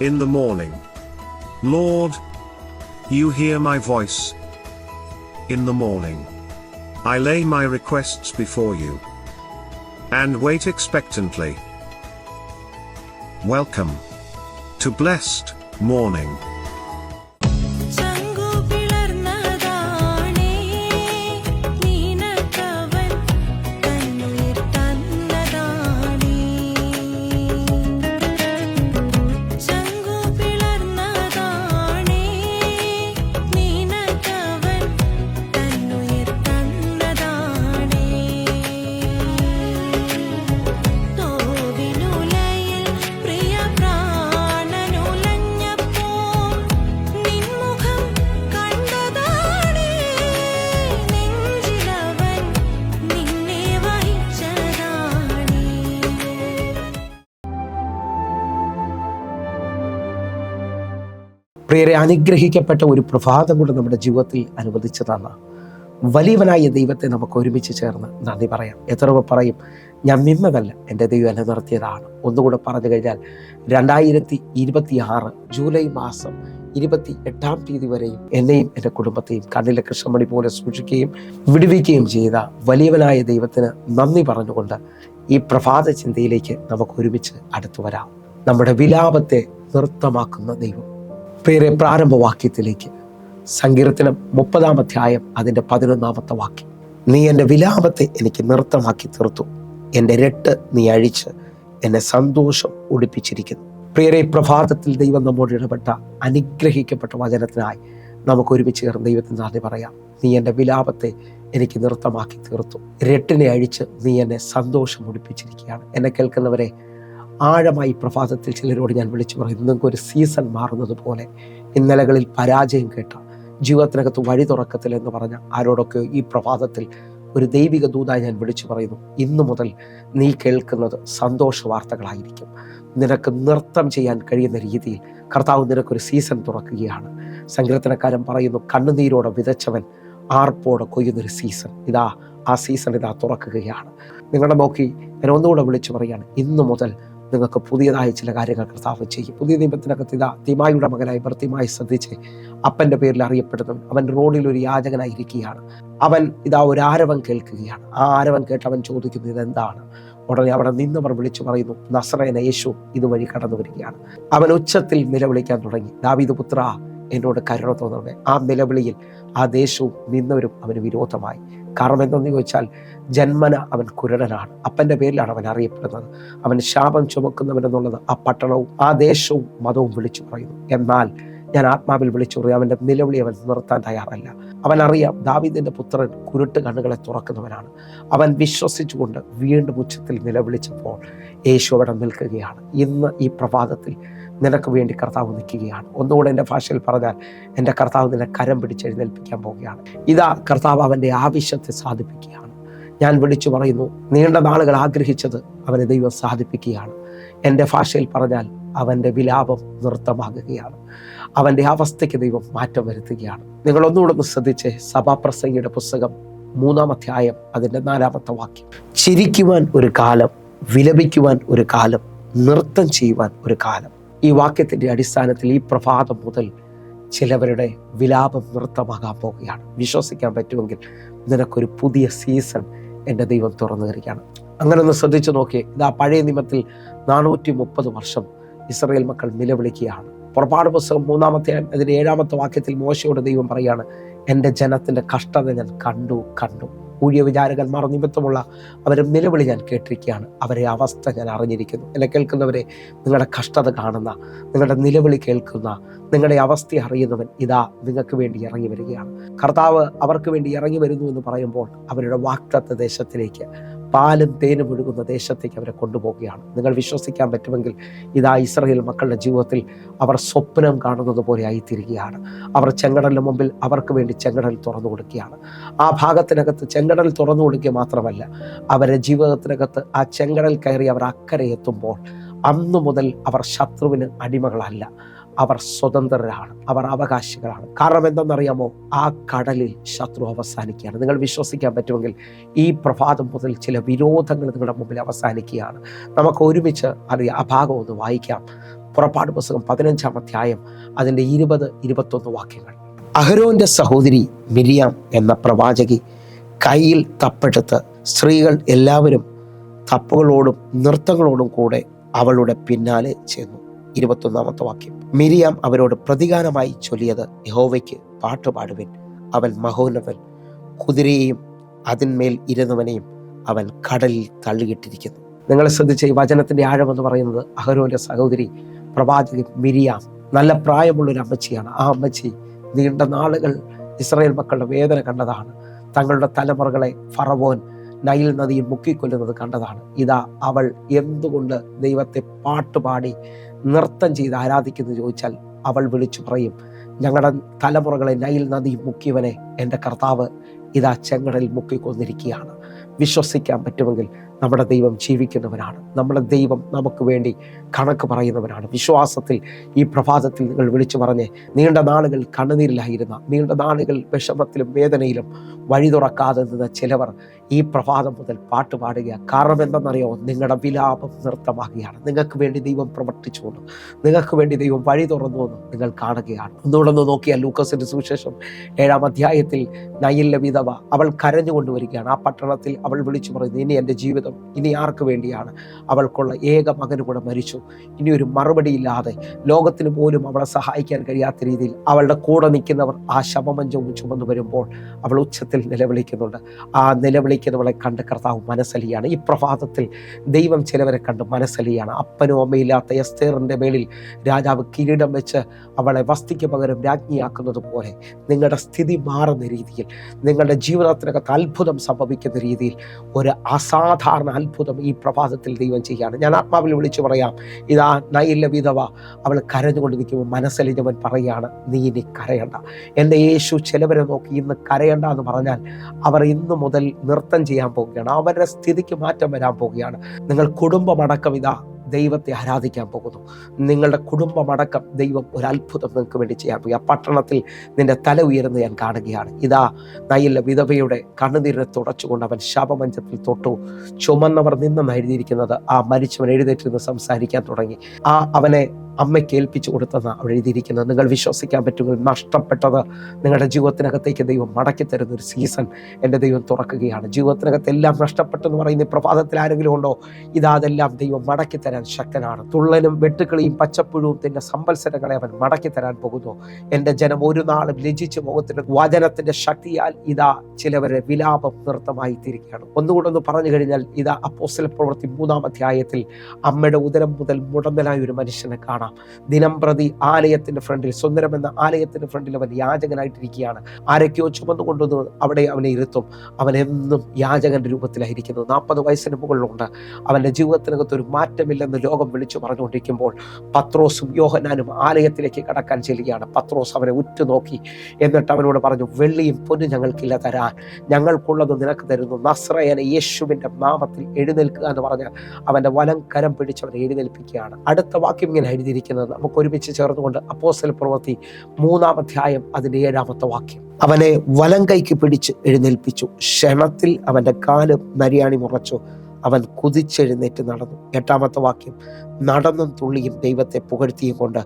in the morning. Lord, you hear my voice. In the morning, I lay my requests before you and wait expectantly. Welcome to Blessed Morning. പ്രിയരെ, അനുഗ്രഹിക്കപ്പെട്ട ഒരു പ്രഭാതം കൂടെ നമ്മുടെ ജീവിതത്തിൽ അനുവദിച്ചു തന്ന വലിയവനായ ദൈവത്തെ നമുക്ക് ഒരുമിച്ച് ചേർന്ന് നന്ദി പറയാം. എത്ര പറയും, ഞാൻ നിന്നതല്ല, എൻ്റെ ദൈവം എന്നെ നിർത്തിയതാണ്. ഒന്നുകൂടെ പറഞ്ഞു കഴിഞ്ഞാൽ 2026 ജൂലൈ മാസം 28-ാം തീയതി വരെയും എന്നെയും എൻ്റെ കുടുംബത്തെയും കണ്ണിലെ കൃഷ്ണമണി പോലെ സൂക്ഷിക്കുകയും വിടുവിക്കുകയും ചെയ്ത വലിയവനായ ദൈവത്തിന് നന്ദി പറഞ്ഞുകൊണ്ട് ഈ പ്രഭാത ചിന്തയിലേക്ക് നമുക്ക് ഒരുമിച്ച് അടുത്തു വരാം. നമ്മുടെ വിലാപത്തെ നൃത്തമാക്കുന്ന ദൈവം. പ്രിയരെ, പ്രാരംഭവാക്യത്തിലേക്ക്, സങ്കീർത്തനം 30-ാം അധ്യായം അതിൻ്റെ 11-ാമത്തെ വാക്യം. നീ എൻ്റെ വിലാപത്തെ എനിക്ക് നൃത്തമാക്കി തീർത്തു, എൻ്റെ രട്ട് നീ അഴിച്ച് എന്നെ സന്തോഷം ഉടുപ്പിച്ചിരിക്കുന്നു. പ്രിയരെ, പ്രഭാതത്തിൽ ദൈവം നമ്മോട് ഇടപെട്ട അനുഗ്രഹിക്കപ്പെട്ട വചനത്തിനായി നമുക്ക് ഒരുമിച്ച് ചേർന്ന് ദൈവത്തിന് നന്ദി പറയാം. നീ എൻ്റെ വിലാപത്തെ എനിക്ക് നൃത്തമാക്കി തീർത്തു, രട്ടിനെ അഴിച്ച് നീ എന്നെ സന്തോഷം ഉടുപ്പിച്ചിരിക്കുകയാണ്. എന്നെ കേൾക്കുന്നവരെ, ആഴമായി പ്രഭാതത്തിൽ ചിലരോട് ഞാൻ വിളിച്ചു പറയും, നിങ്ങൾക്കൊരു സീസൺ മാറുന്നത് പോലെ ഇന്നലകളിൽ പരാജയം കേട്ട, ജീവിതത്തിനകത്ത് വഴി തുറക്കത്തിൽ എന്ന് പറഞ്ഞ ആരോടൊക്കെ ഈ പ്രഭാതത്തിൽ ഒരു ദൈവിക ദൂതായി ഞാൻ വിളിച്ചു പറയുന്നു, ഇന്നു മുതൽ നീ കേൾക്കുന്നത് സന്തോഷ വാർത്തകളായിരിക്കും. നിനക്ക് നൃത്തം ചെയ്യാൻ കഴിയുന്ന രീതിയിൽ കർത്താവ് നിനക്കൊരു സീസൺ തുറക്കുകയാണ്. സങ്കീർത്തനക്കാരൻ പറയുന്നു, കണ്ണുനീരോടെ വിതച്ചവൻ ആർപ്പോടെ കൊയ്യുന്നൊരു സീസൺ ഇതാ, ആ സീസൺ ഇതാ തുറക്കുകയാണ്. നിങ്ങളുടെ നോക്കി ഞാൻ ഒന്നുകൂടെ വിളിച്ചു പറയുകയാണ്, ഇന്നു മുതൽ നിങ്ങൾക്ക് പുതിയതായ ചില കാര്യങ്ങൾ കർത്താവ് ചെയ്യും. പുതിയ നിയമത്തിനകത്ത് ഇതാ തിമായിയുടെ മകനായി ഭർത്തിമായി ശ്രദ്ധിച്ച് അപ്പൻ്റെ പേരിൽ അറിയപ്പെടുന്നവൻ, അവൻ റോഡിൽ ഒരു യാചകനായിരിക്കുകയാണ്. അവൻ ഇതാ ഒരു ആരവം കേൾക്കുകയാണ്. ആ ആരവം കേട്ട് അവൻ ചോദിക്കുന്നു, ഇതെന്താണ്? ഉടനെ അവിടെ നിന്നവർ വിളിച്ചു പറയുന്നു, നസറേയനായ യേശു ഇതുവഴി കടന്നു വരികയാണ്. അവൻ ഉച്ചത്തിൽ നിലവിളിക്കാൻ തുടങ്ങി, ദാവീദ് പുത്രാ, എന്നോട് കരുണ തോന്നണമേ. ആ നിലവിളിയിൽ ആ ദേശവും നിന്നവരും അവന് വിരോധമായി. കാരണം എന്തെന്ന് ചോദിച്ചാൽ, ജന്മന അവൻ കുരുടനാണ്, അപ്പൻ്റെ പേരിലാണ് അവൻ അറിയപ്പെടുന്നത്. അവൻ ശാപം ചുമക്കുന്നവനെന്നുള്ളത് ആ പട്ടണവും ആ ദേശവും മതവും വിളിച്ചു പറയുന്നു. എന്നാൽ ഞാൻ ആത്മാവിൽ വിളിച്ചു പറയും, അവൻ്റെ നിലവിളി അവൻ നിർത്താൻ തയ്യാറല്ല. അവൻ അറിയാം, ദാവീദിൻ്റെ പുത്രൻ കുരുട്ട് കണ്ണുകളെ തുറക്കുന്നവനാണ്. അവൻ വിശ്വസിച്ചുകൊണ്ട് വീണ്ടും ഉച്ചത്തിൽ നിലവിളിച്ചപ്പോൾ യേശു അവിടെ നിൽക്കുകയാണ്. ഇന്ന് ഈ പ്രഭാതത്തിൽ നിനക്ക് വേണ്ടി കർത്താവ് നിൽക്കുകയാണ്. ഒന്നുകൂടെ എൻ്റെ ഭാഷയിൽ പറഞ്ഞാൽ, എൻ്റെ കർത്താവ് നിന്നെ കരം പിടിച്ചെഴുന്നേൽപ്പിക്കാൻ പോവുകയാണ്. ഇതാ കർത്താവ് അവൻ്റെ ആവശ്യത്തെ സാധിപ്പിക്കുകയാണ്. ഞാൻ വിളിച്ചു പറയുന്നു, നീണ്ട നാളുകൾ ആഗ്രഹിച്ചത് അവനെ ദൈവം സാധിപ്പിക്കുകയാണ്. എൻ്റെ ഭാഷയിൽ പറഞ്ഞാൽ, അവൻ്റെ വിലാപം നൃത്തമാകുകയാണ്. അവൻ്റെ അവസ്ഥയ്ക്ക് ദൈവം മാറ്റം വരുത്തുകയാണ്. നിങ്ങളൊന്നുകൂടെ ഒന്ന് ശ്രദ്ധിച്ച്, സഭാപ്രസംഗിയുടെ പുസ്തകം 3-ാം അധ്യായം അതിൻ്റെ 4-ാമത്തെ വാക്യം. ചിരിക്കുവാൻ ഒരു കാലം, വിലപിക്കുവാൻ ഒരു കാലം, നൃത്തം ചെയ്യുവാൻ ഒരു കാലം. ഈ വാക്യത്തിൻ്റെ അടിസ്ഥാനത്തിൽ ഈ പ്രഭാതം മുതൽ ചിലവരുടെ വിലാപം നൃത്തമാകാൻ പോവുകയാണ്. വിശ്വസിക്കാൻ പറ്റുമെങ്കിൽ നിനക്കൊരു പുതിയ സീസൺ എൻ്റെ ദൈവം തുറന്നു തരികയാണ്. അങ്ങനെ ഒന്ന് ശ്രദ്ധിച്ചു നോക്കിയേ. ഇതാ പഴയ നിയമത്തിൽ 430 വർഷം ഇസ്രായേൽ മക്കൾ നിലവിളിക്കുകയാണ്. പുറപ്പാട് പുസ്തകം 3-ാം അധ്യായം അതിൻ്റെ 7-ാമത്തെ വാക്യത്തിൽ മോശയോട് ദൈവം പറയാണ്, എൻ്റെ ജനത്തിൻ്റെ കഷ്ടത ഞാൻ കണ്ടു. ഊഴിയ വിചാരകന്മാർ നിമിത്തമുള്ള അവരുടെ നിലവിളി ഞാൻ കേട്ടിരിക്കുകയാണ്. അവരെ അവസ്ഥ ഞാൻ അറിഞ്ഞിരിക്കുന്നു. എന്നെ കേൾക്കുന്നവരെ, നിങ്ങളുടെ കഷ്ടത കാണുന്ന, നിങ്ങളുടെ നിലവിളി കേൾക്കുന്ന, നിങ്ങളുടെ അവസ്ഥ അറിയുന്നവൻ ഇതാ നിങ്ങൾക്ക് വേണ്ടി ഇറങ്ങി വരികയാണ്. കർത്താവ് അവർക്ക് വേണ്ടി ഇറങ്ങി വരുന്നു എന്ന് പറയുമ്പോൾ അവരുടെ വാഗ്ദത്ത ദേശത്തിലേക്ക്, പാലും തേനും ഒഴുകുന്ന ദേശത്തേക്ക് അവരെ കൊണ്ടുപോവുകയാണ്. നിങ്ങൾ വിശ്വസിക്കാൻ പറ്റുമെങ്കിൽ ഇതാ ഇസ്രായേൽ മക്കളുടെ ജീവിതത്തിൽ അവർ സ്വപ്നം കാണുന്നത് പോലെ ആയിത്തീരുകയാണ്. അവർ ചെങ്കടലിന് മുമ്പിൽ അവർക്ക് വേണ്ടി ചെങ്കടൽ തുറന്നു കൊടുക്കുകയാണ്. ആ ഭാഗത്തിനകത്ത് ചെങ്കടൽ തുറന്നു കൊടുക്കുക മാത്രമല്ല, അവരുടെ ജീവിതത്തിനകത്ത് ആ ചെങ്കടൽ കയറി അവർ അക്കരെ എത്തുമ്പോൾ അന്നു മുതൽ അവർ ശത്രുവിന് അടിമകളല്ല, അവർ സ്വതന്ത്രരാണ്, അവർ അവകാശികളാണ്. കാരണം എന്തെന്നറിയാമോ? ആ കടലിൽ ശത്രു അവസാനിക്കുകയാണ്. നിങ്ങൾ വിശ്വസിക്കാൻ പറ്റുമെങ്കിൽ ഈ പ്രഭാതം മുതൽ ചില വിരോധങ്ങൾ നിങ്ങളുടെ മുമ്പിൽ അവസാനിക്കുകയാണ്. നമുക്ക് ഒരുമിച്ച് അറിയാം, ആ ഭാഗം ഒന്ന് വായിക്കാം. പുറപ്പാട് പുസ്തകം 15-ാം അധ്യായം അതിൻ്റെ 20-21 വാക്യങ്ങൾ. അഹരോന്റെ സഹോദരി മിരിയാം എന്ന പ്രവാചകി കയ്യിൽ തപ്പെടുത്ത് സ്ത്രീകൾ എല്ലാവരും തപ്പുകളോടും നൃത്തങ്ങളോടും കൂടെ അവളുടെ പിന്നാലെ ചെന്നു. 21-ാമത്തെ വാക്യം. മിരിയാം അവരോട് പ്രതികാരമായി ചൊല്ലിയത്, യഹോവയ്ക്ക് പാട്ടുപാടുവിൻ, അവൻ മഹോന്നതൻ, കുതിരയെയും അതിന്മേൽ ഇരുന്നവനെയും അവൻ കടലിൽ തള്ളിയിട്ടിരിക്കുന്നു. നിങ്ങൾ ശ്രദ്ധിച്ച ഈ വചനത്തിന്റെ ആഴമെന്ന് പറയുന്നത് അഹരോന്റെ സഹോദരി പ്രവാചകൻ മിരിയാം നല്ല പ്രായമുള്ളൊരു അമ്മച്ചിയാണ്. ആ അമ്മച്ചി നീണ്ട നാളുകൾ ഇസ്രായേൽ മക്കളുടെ വേദന കണ്ടതാണ്. തങ്ങളുടെ തലമുറകളെ ഫറവോൻ നൈൽ നദിയിൽ മുക്കിക്കൊല്ലുന്നത് കണ്ടതാണ്. ഇതാ അവൾ എന്തുകൊണ്ട് ദൈവത്തെ പാട്ടുപാടി നൃത്തം ചെയ്ത് ആരാധിക്കുന്നു ചോദിച്ചാൽ അവൾ വിളിച്ചു പറയും, ഞങ്ങളുടെ തലമുറകളെ നൈൽ നദി മുക്കിയവനെ എൻ്റെ കർത്താവ് ഇതാ ചെങ്കടലിൽ മുക്കിക്കൊന്നിരിക്കുകയാണ്. വിശ്വസിക്കാൻ പറ്റുമെങ്കിൽ നമ്മുടെ ദൈവം ജീവിക്കുന്നവനാണ്. നമ്മുടെ ദൈവം നമുക്ക് വേണ്ടി കണക്ക് പറയുന്നവനാണ്. വിശ്വാസത്തിൽ ഈ പ്രഭാതത്തിൽ നിങ്ങൾ വിളിച്ചു പറഞ്ഞ്, നീണ്ട നാളുകൾ കണ്ണുനീരിലായിരുന്ന, നീണ്ട നാളുകൾ വിഷമത്തിലും വേദനയിലും വഴി തുറക്കാതെ നിന്ന ചിലവർ ഈ പ്രഭാതം മുതൽ പാട്ട് പാടുകയാണ്. കാരണം എന്തെന്നറിയോ? നിങ്ങളുടെ വിലാപം നൃത്തമാകുകയാണ്. നിങ്ങൾക്ക് വേണ്ടി ദൈവം പ്രവർത്തിച്ചു എന്ന്, നിങ്ങൾക്ക് വേണ്ടി ദൈവം വഴി തുറന്നു എന്ന് നിങ്ങൾ കാണുകയാണ്. ഒന്നുകൂടെ നോക്കിയാൽ ലൂക്കോസിന്റെ സുവിശേഷം 7-ാം അധ്യായത്തിൽ നയലിലെ വിധവ അവൾ കരഞ്ഞുകൊണ്ടുവരികയാണ്. ആ പട്ടണത്തിൽ അവൾ വിളിച്ചു പറയുന്നു, ഇനി എൻ്റെ ജീവിതം ഇനി ആർക്ക് വേണ്ടിയാണ്? അവൾക്കുള്ള ഏക മകന് കൂടെ മരിച്ചു. ഇനി ഒരു മറുപടിയില്ലാതെ ലോകത്തിന് പോലും അവളെ സഹായിക്കാൻ കഴിയാത്ത രീതിയിൽ അവളുടെ കൂടെ നിൽക്കുന്നവർ ആ ശവമഞ്ചവും ചുമന്നു വരുമ്പോൾ അവൾ ഉച്ചത്തിൽ നിലവിളിക്കുന്നുണ്ട്. ആ നിലവിളിക്കുന്നവളെ കണ്ട് കർത്താവ് മനസ്സലിയാണ്. ഈ പ്രഭാതത്തിൽ ദൈവം ചിലവരെ കണ്ട് മനസ്സലിയാണ്. അപ്പനും അമ്മയില്ലാത്ത എസ്തേറിന്റെ മേളിൽ രാജാവ് കിരീടം വെച്ച് അവളെ വസ്തിക്ക് പകരം രാജ്ഞിയാക്കുന്നത് പോലെ നിങ്ങളുടെ സ്ഥിതി മാറുന്ന രീതിയിൽ, നിങ്ങളുടെ ജീവിതത്തിനകത്ത് അത്ഭുതം സംഭവിക്കുന്ന രീതിയിൽ ഒരു അസാധാരണ അത്ഭുതം ഈ പ്രഭാതത്തിൽ ദൈവം ചെയ്യാണ്. ഞാൻ ആത്മാവിൽ വിളിച്ചു പറയാം, ഇതാ നയിലെ വിധവ അവൾ കരഞ്ഞുകൊണ്ടിരിക്കുമ്പോൾ മനസ്സലിഞ്ഞവൻ പറയാണ്, നീ ഇനി കരയണ്ട. എൻ്റെ യേശു ചിലവരെ നോക്കി ഇന്ന് കരയണ്ട എന്ന് പറഞ്ഞാൽ അവർ ഇന്നു മുതൽ നൃത്തം ചെയ്യാൻ പോവുകയാണ്. അവരുടെ സ്ഥിതിക്ക് മാറ്റം വരാൻ പോവുകയാണ്. നിങ്ങൾ കുടുംബമടക്കം ഇതാ ദൈവത്തെ ആരാധിക്കാൻ പോകുന്നു. നിങ്ങളുടെ കുടുംബമടക്കം ദൈവം ഒരു അത്ഭുതം നിങ്ങൾക്ക് വേണ്ടി ചെയ്യാൻ പോകുക. ആ പട്ടണത്തിൽ നിന്റെ തല ഉയരുന്ന ഞാൻ കാണുകയാണ്. ഇതാ നയിലെ വിധവയുടെ കണ്ണുനീരിനെ തുടച്ചുകൊണ്ട് അവൻ ശവമഞ്ചത്തിൽ തൊട്ടു. ചുമന്നവർ നിന്നെന്ന് എഴുതിയിരിക്കുന്നത്. ആ മരിച്ചവൻ എഴുന്നേറ്റിരുന്ന് സംസാരിക്കാൻ തുടങ്ങി. അവനെ അമ്മയ്ക്ക് ഏൽപ്പിച്ചു കൊടുത്തെന്ന് അവിടെ എഴുതിയിരിക്കുന്നത്. നിങ്ങൾ വിശ്വസിക്കാൻ പറ്റുമെങ്കിൽ നഷ്ടപ്പെട്ടത് നിങ്ങളുടെ ജീവിതത്തിനകത്തേക്ക് ദൈവം മടക്കി തരുന്ന ഒരു സീസൺ എൻ്റെ ദൈവം തുറക്കുകയാണ്. ജീവിതത്തിനകത്ത് എല്ലാം നഷ്ടപ്പെട്ടെന്ന് പറയുന്ന പ്രഭാതത്തിൽ ആരെങ്കിലും ഉണ്ടോ? അതെല്ലാം ദൈവം മടക്കി തരാൻ ശക്തനാണ്. തുള്ളനും വെട്ടുക്കിളിയും പച്ചപ്പുഴുവും തിന്റെ സംവത്സരങ്ങളെ അവൻ മടക്കി തരാൻ പോകുന്നു. എൻ്റെ ജനം ഒരു നാളും ലജിച്ചു പോകത്തില്ല. വചനത്തിന്റെ ശക്തിയാൽ ചിലവരെ വിലാപം നൃത്തമായി തീരുകയാണ്. ഒന്നുകൂടെ പറഞ്ഞു കഴിഞ്ഞാൽ അപ്പോസ്തല പ്രവൃത്തി 3-ാം അധ്യായത്തിൽ അമ്മയുടെ ഉദരം മുതൽ മുടന്തലായ ഒരു മനുഷ്യനെ കാണാം. ദിനം പ്രതി ആലയത്തിന്റെ ഫ്രണ്ടിൽ, സുന്ദരം എന്ന ആലയത്തിന്റെ ഫ്രണ്ടിൽ അവൻ യാചകനായിട്ടിരിക്കുകയാണ്. ആരൊക്കെയോ ചുമന്നുകൊണ്ടുവന്ന് അവിടെ അവനെ ഇരുത്തും. അവൻ എന്നും യാചകന്റെ രൂപത്തിലായിരിക്കുന്നു. 40 വയസ്സിന് മുകളിലുണ്ട്. അവന്റെ ജീവിതത്തിനകത്ത് ഒരു മാറ്റമില്ലെന്ന് ലോകം വിളിച്ചു പറഞ്ഞുകൊണ്ടിരിക്കുമ്പോൾ പത്രോസും യോഹന്നാനും ആലയത്തിലേക്ക് കടക്കാൻ ചെല്ലുകയാണ്. പത്രോസ് അവനെ ഉറ്റുനോക്കി. എന്നിട്ട് അവനോട് പറഞ്ഞു, വെള്ളിയും പൊന്നും ഞങ്ങൾക്കില്ല തരാൻ, ഞങ്ങൾക്കുള്ളത് നിനക്ക് തരുന്നു. നസ്രയനെ യേശുവിന്റെ നാമത്തിൽ എഴുന്നേൽക്കുക എന്ന് പറഞ്ഞ് അവന്റെ വലം കരം പിടിച്ചവനെ എഴുന്നേൽപ്പിക്കുകയാണ്. അടുത്ത വാക്യം ഇങ്ങനെ എഴുതിയിരിക്കുന്നത് നമുക്ക് ഒരുമിച്ച് ചേർന്നുകൊണ്ട് അപ്പോസ്തല പ്രവൃത്തി 3-ാം അധ്യായം അതിന്റെ 7-ാമത്തെ വാക്യം. അവനെ വലം കൈക്ക് പിടിച്ച് എഴുന്നേൽപ്പിച്ചു. ക്ഷണത്തിൽ അവന്റെ കാല് നരിയാണി മുറച്ചു. അവൻ കുതിച്ചെഴുന്നേറ്റ് നടന്നു. 8-ാമത്തെ വാക്യം. നടന്നും തുള്ളിയും ദൈവത്തെ പുകഴ്ത്തിയും കൊണ്ട്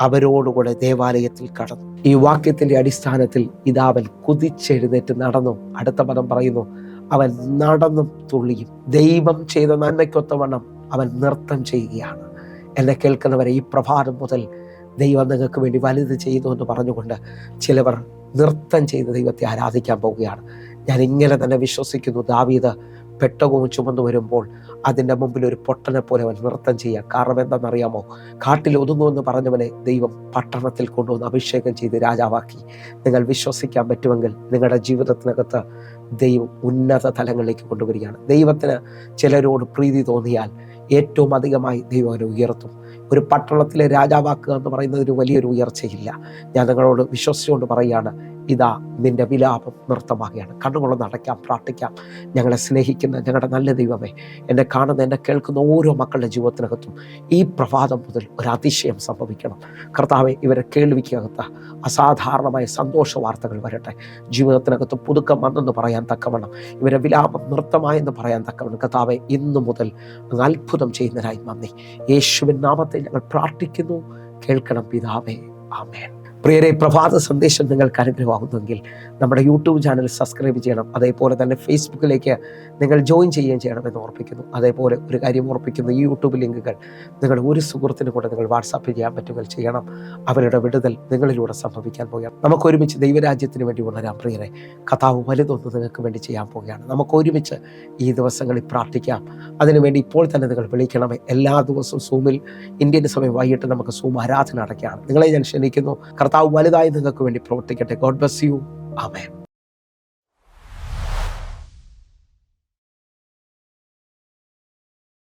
അവരോടുകൂടെ ദേവാലയത്തിൽ കടന്നു. ഈ വാക്യത്തിന്റെ അടിസ്ഥാനത്തിൽ അവൻ കുതിച്ചെഴുന്നേറ്റ് നടന്നു. അടുത്ത പദം പറയുന്നു, അവൻ നടന്നും തുള്ളിയും ദൈവം ചെയ്ത നന്മയ്ക്കൊത്തവണ്ണം അവൻ നൃത്തം ചെയ്യുകയാണ്. എന്നെ കേൾക്കുന്നവരെ, ഈ പ്രഭാതം മുതൽ ദൈവം നിങ്ങൾക്ക് വേണ്ടി വലുത് ചെയ്തു എന്ന് പറഞ്ഞുകൊണ്ട് ചിലവർ നൃത്തം ചെയ്ത് ദൈവത്തെ ആരാധിക്കാൻ പോവുകയാണ്. ഞാൻ ഇങ്ങനെ തന്നെ വിശ്വസിക്കുന്നു. ദാവീദ് പെട്ടകവും ചുമന്നു വരുമ്പോൾ അതിൻ്റെ മുമ്പിൽ ഒരു പൊട്ടനെ പോലെ അവൻ നൃത്തം ചെയ്യുക. കാരണം എന്താണെന്നറിയാമോ? കാട്ടിൽ ഒതുങ്ങുമെന്ന് പറഞ്ഞവനെ ദൈവം പട്ടണത്തിൽ കൊണ്ടുവന്ന് അഭിഷേകം ചെയ്ത് രാജാവാക്കി. നിങ്ങൾ വിശ്വസിക്കാൻ പറ്റുമെങ്കിൽ നിങ്ങളുടെ ജീവിതത്തിനകത്ത് ദൈവം ഉന്നത തലങ്ങളിലേക്ക് കൊണ്ടുവരികയാണ്. ദൈവത്തിന് ചിലരോട് പ്രീതി തോന്നിയാൽ ഏറ്റവും അധികമായി ദൈവം അവനെ ഉയർത്തും. ഒരു പട്ടണത്തിലെ രാജാവാക്കുക എന്ന് പറയുന്നത് ഒരു വലിയൊരു ഉയർച്ചയില്ല. ഞാൻ നിങ്ങളോട് വിശ്വസിച്ചുകൊണ്ട് പറയുകയാണ്, ഇതാ നിൻ്റെ വിലാപം നൃത്തമാകുകയാണ്. കണ്ണുകളൊന്ന് അടയ്ക്കാം, പ്രാർത്ഥിക്കാം. ഞങ്ങളെ സ്നേഹിക്കുന്ന ഞങ്ങളുടെ നല്ല ദൈവമേ, എന്നെ കാണുന്ന എന്നെ കേൾക്കുന്ന ഓരോ മക്കളുടെ ജീവിതത്തിനകത്തും ഈ പ്രഭാതം മുതൽ ഒരു അതിശയം സംഭവിക്കണം കർത്താവെ. ഇവരെ കേൾവിക്കകത്ത് അസാധാരണമായ സന്തോഷ വാർത്തകൾ വരട്ടെ. ജീവിതത്തിനകത്ത് പുതുക്കം വന്നെന്ന് പറയാൻ തക്കവണ്ണം, ഇവരെ വിലാപം നൃത്തമായെന്ന് പറയാൻ തക്കവണ്ണം കർത്താവെ, ഇന്നു മുതൽ അത്ഭുതം ചെയ്യുന്നതിനായി നന്ദി. യേശുവിൻ നാമത്തിൽ ഞങ്ങൾ പ്രാർത്ഥിക്കുന്നു. കേൾക്കണം പിതാവേ, ആമേൻ. പ്രിയരെ, പ്രഭാത സന്ദേശം നിങ്ങൾക്ക് അനുഗ്രഹമാകുന്നെങ്കിൽ നമ്മുടെ യൂട്യൂബ് ചാനൽ സബ്സ്ക്രൈബ് ചെയ്യണം. അതേപോലെ തന്നെ ഫേസ്ബുക്കിലേക്ക് നിങ്ങൾ ജോയിൻ ചെയ്യുകയും ചെയ്യണമെന്ന് ഓർപ്പിക്കുന്നു. അതേപോലെ ഒരു കാര്യം ഓർപ്പിക്കുന്നു, ഈ യൂട്യൂബ് ലിങ്കുകൾ നിങ്ങളുടെ ഒരു സുഹൃത്തിന് കൂടെ നിങ്ങൾ വാട്സാപ്പ് ചെയ്യാൻ പറ്റുമെങ്കിൽ ചെയ്യണം. അവരുടെ വിടുതൽ നിങ്ങളിലൂടെ സംഭവിക്കാൻ പോകുകയാണ്. നമുക്ക് ഒരുമിച്ച് ദൈവരാജ്യത്തിന് വേണ്ടി ഉണരാം. പ്രിയരെ, കർത്താവ് വലുതൊന്ന് നിങ്ങൾക്ക് വേണ്ടി ചെയ്യാൻ പോവുകയാണ്. നമുക്ക് ഒരുമിച്ച് ഈ ദിവസങ്ങളിൽ പ്രാർത്ഥിക്കാം. അതിനുവേണ്ടി ഇപ്പോൾ തന്നെ നിങ്ങൾ വിളിക്കണമേ. എല്ലാ ദിവസവും സൂമിൽ ഇന്ത്യൻ സമയം വൈകിട്ട് നമുക്ക് സൂം ആരാധന അടയ്ക്കുകയാണ്. നിങ്ങളെ ഞാൻ ക്ഷണിക്കുന്നു. കർത്താവ് വലുതായി നിങ്ങൾക്ക് വേണ്ടി പ്രവർത്തിക്കട്ടെ. God bless you. ആമേൻ.